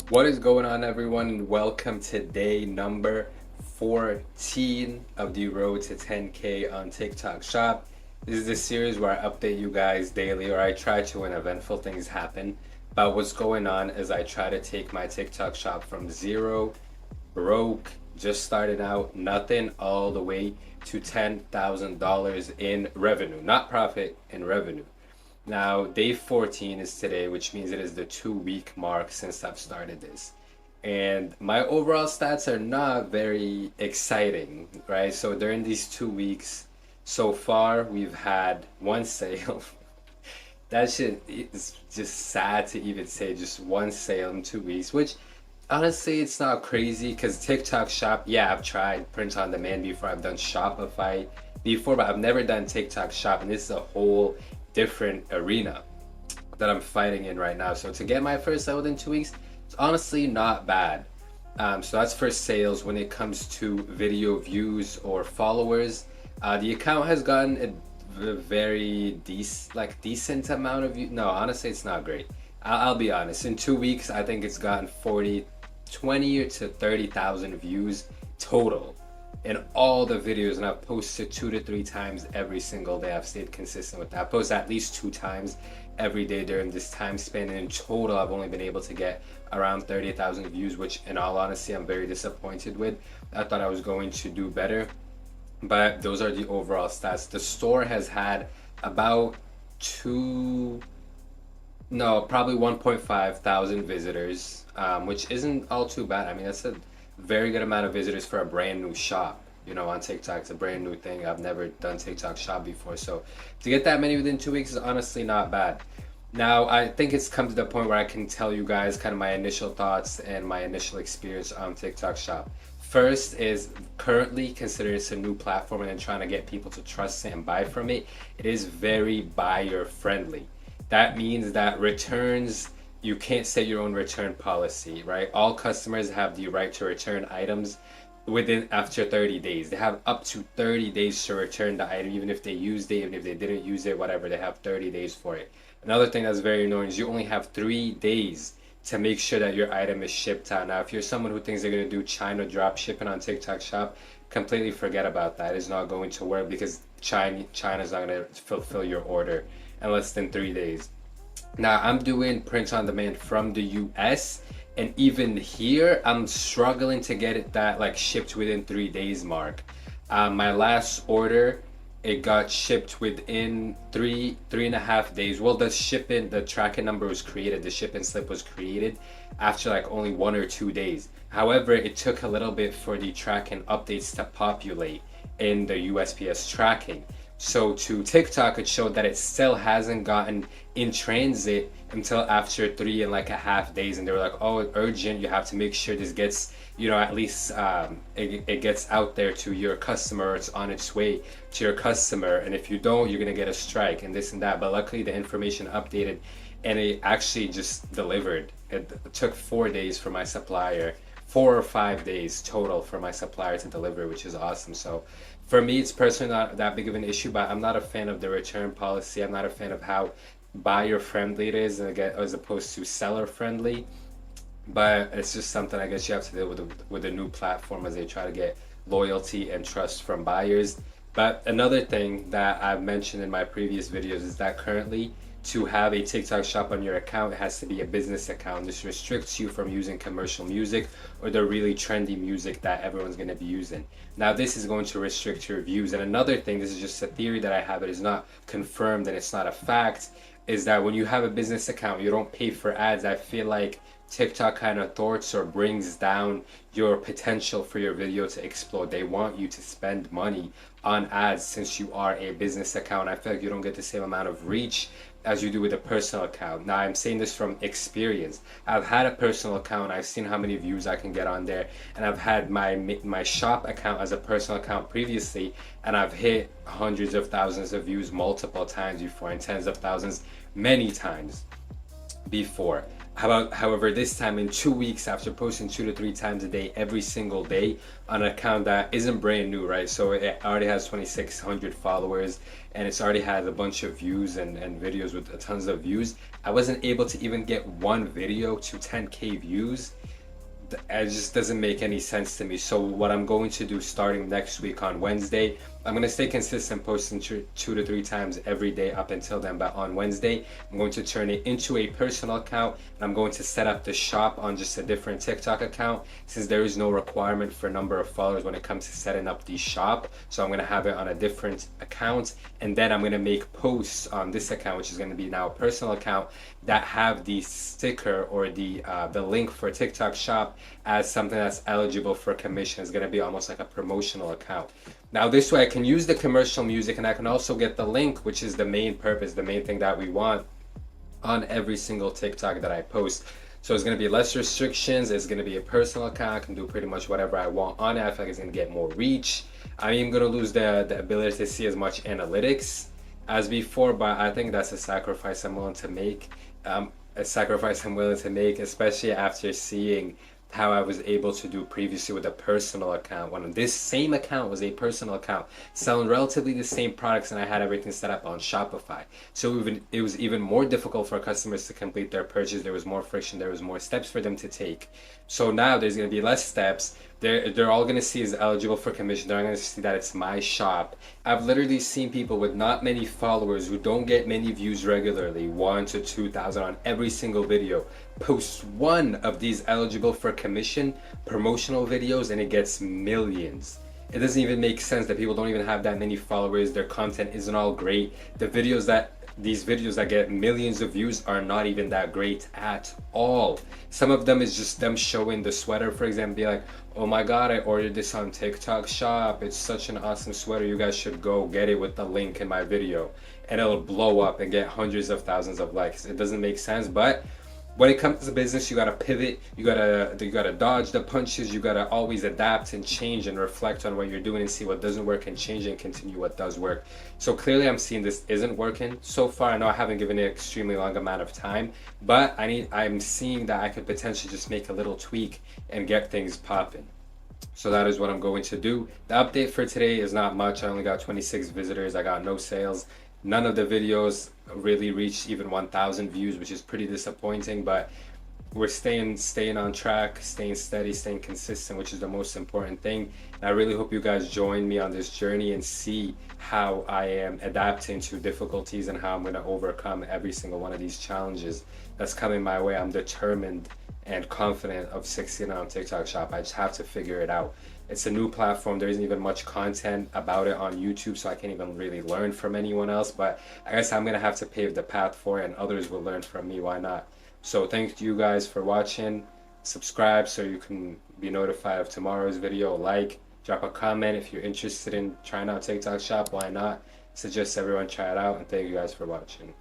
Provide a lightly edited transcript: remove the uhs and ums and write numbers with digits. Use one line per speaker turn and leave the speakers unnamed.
What is going on, everyone, and welcome to day number 14 of the Road to 10K on TikTok Shop. This is the series where I update you guys daily, or I try to when eventful things happen. But what's going on is I try to take my TikTok Shop from zero, broke, just started out, nothing, all the way to $10,000 in revenue. Not profit, in revenue. Now, day 14 is today, which means it is the 2 week mark since I've started this. And my overall stats are not very exciting, right? So during these 2 weeks, so far, we've had one sale. That shit is just sad to even say, just one sale in 2 weeks, which honestly, it's not crazy because TikTok Shop, yeah, I've tried print on demand before. I've done Shopify before, but I've never done TikTok Shop, and this is a whole different arena that I'm fighting in right now. So to get my first sale within 2 weeks, it's honestly not bad. So that's for sales. When it comes to video views or followers, the account has gotten a very decent amount of views. No, honestly, it's not great. I'll be honest. In 2 weeks, I think it's gotten 20 to 30,000 views total in all the videos, and I've posted 2 to 3 times every single day. I've stayed consistent with that. I post at least 2 times every day during this time span, and in total I've only been able to get around 30,000 views, which in all honesty I'm very disappointed with. I thought I was going to do better, but those are the overall stats. The store has had about two no, probably 1.5 thousand visitors, which isn't all too bad. I mean, that's a very good amount of visitors for a brand new shop. On TikTok, it's a brand new thing. I've never done TikTok Shop before. So to get that many within 2 weeks is honestly not bad. Now, I think it's come to the point where I can tell you guys kind of my initial thoughts and my initial experience on TikTok Shop. First is currently consider it's a new platform and then trying to get people to trust it and buy from it. It is very buyer friendly. That means that returns, you can't set your own return policy, right? All customers have the right to return items within after 30 days. They have up to 30 days to return the item, even if they used it, even if they didn't use it, whatever, they have 30 days for it. Another thing that's very annoying is you only have 3 days to make sure that your item is shipped out. Now, if you're someone who thinks they're going to do China drop shipping on TikTok Shop, completely forget about that. It's not going to work because China's not going to fulfill your order in less than 3 days. Now I'm doing print on demand from the US, and even here I'm struggling to get it that like shipped within 3 days mark. My last order, it got shipped within three and a half days. Well, the tracking number was created, the shipping slip was created after like only 1 or 2 days. However, it took a little bit for the tracking updates to populate in the USPS tracking. So to TikTok, it showed that it still hasn't gotten in transit until after 3.5 days, and they were like, "Oh, urgent! You have to make sure this gets, at least it gets out there to your customer. It's on its way to your customer, and if you don't, you're gonna get a strike and this and that." But luckily, the information updated, and it actually just delivered. It took 4 days for my supplier, 4 or 5 days total for my supplier to deliver, which is awesome. So for me, it's personally not that big of an issue, but I'm not a fan of the return policy. I'm not a fan of how buyer friendly it is, and again, as opposed to seller friendly. But it's just something I guess you have to deal with a new platform as they try to get loyalty and trust from buyers. But another thing that I've mentioned in my previous videos is that currently to have a TikTok Shop on your account, it has to be a business account. This restricts you from using commercial music or the really trendy music that everyone's going to be using. Now, this is going to restrict your views. And another thing, this is just a theory that I have, it is not confirmed and it's not a fact, is that when you have a business account, you don't pay for ads. I feel like TikTok kind of thwarts or brings down your potential for your video to explode. They want you to spend money on ads since you are a business account. I feel like you don't get the same amount of reach as you do with a personal account. Now, I'm saying this from experience. I've had a personal account. I've seen how many views I can get on there, and I've had my shop account as a personal account previously, and I've hit hundreds of thousands of views multiple times before, and tens of thousands many times before. However, this time in 2 weeks, after posting 2 to 3 times a day, every single day on an account that isn't brand new, right? So it already has 2,600 followers and it's already had a bunch of views and videos with tons of views. I wasn't able to even get one video to 10K views. It just doesn't make any sense to me. So what I'm going to do starting next week on Wednesday, I'm going to stay consistent, posting 2 to 3 times every day up until then. But on Wednesday, I'm going to turn it into a personal account, and I'm going to set up the shop on just a different TikTok account, since there is no requirement for number of followers when it comes to setting up the shop. So I'm going to have it on a different account, and then I'm going to make posts on this account, which is going to be now a personal account, that have the sticker or the link for TikTok shop as something that's eligible for commission. It's going to be almost like a promotional account. Now this way I can use the commercial music, and I can also get the link, which is the main purpose, the main thing that we want, on every single TikTok that I post. So it's going to be less restrictions. It's going to be a personal account. I can do pretty much whatever I want on it. I feel like it's going to get more reach. I'm even going to lose the ability to see as much analytics as before, but I think that's a sacrifice I'm willing to make. Especially after seeing how I was able to do previously with a personal account, when this same account was a personal account selling relatively the same products, and I had everything set up on Shopify. So it was even more difficult for customers to complete their purchase. There was more friction, there was more steps for them to take. So now there's going to be less steps. They're all going to see is eligible for commission. They're going to see that it's my shop. I've literally seen people with not many followers who don't get many views regularly, 1 to 2,000 on every single video, post one of these eligible for commission promotional videos and it gets millions. It doesn't even make sense that people don't even have that many followers. Their content isn't all great. These videos that get millions of views are not even that great at all. Some of them is just them showing the sweater, for example, be like, oh my god, I ordered this on TikTok shop. It's such an awesome sweater. You guys should go get it with the link in my video. And it'll blow up and get hundreds of thousands of likes. It doesn't make sense, but when it comes to business, you gotta pivot, you gotta dodge the punches, you gotta always adapt and change and reflect on what you're doing and see what doesn't work and change and continue what does work. So clearly I'm seeing this isn't working so far. I know I haven't given it an extremely long amount of time, but I'm seeing that I could potentially just make a little tweak and get things popping. So that is what I'm going to do. The update for today is not much. I only got 26 visitors. I got no sales. None of the videos really reached even 1,000 views, which is pretty disappointing, but we're staying on track, staying steady, staying consistent, which is the most important thing. And I really hope you guys join me on this journey and see how I am adapting to difficulties and how I'm going to overcome every single one of these challenges that's coming my way. I'm determined and confident of succeeding on TikTok shop. I just have to figure it out. It's a new platform. There isn't even much content about it on YouTube, so I can't even really learn from anyone else, but I guess I'm gonna have to pave the path for it, and others will learn from me. Why not? So thank you guys for watching. Subscribe so you can be notified of tomorrow's video. Like, drop a comment if you're interested in trying out TikTok shop. Why not? Suggest everyone try it out, and thank you guys for watching.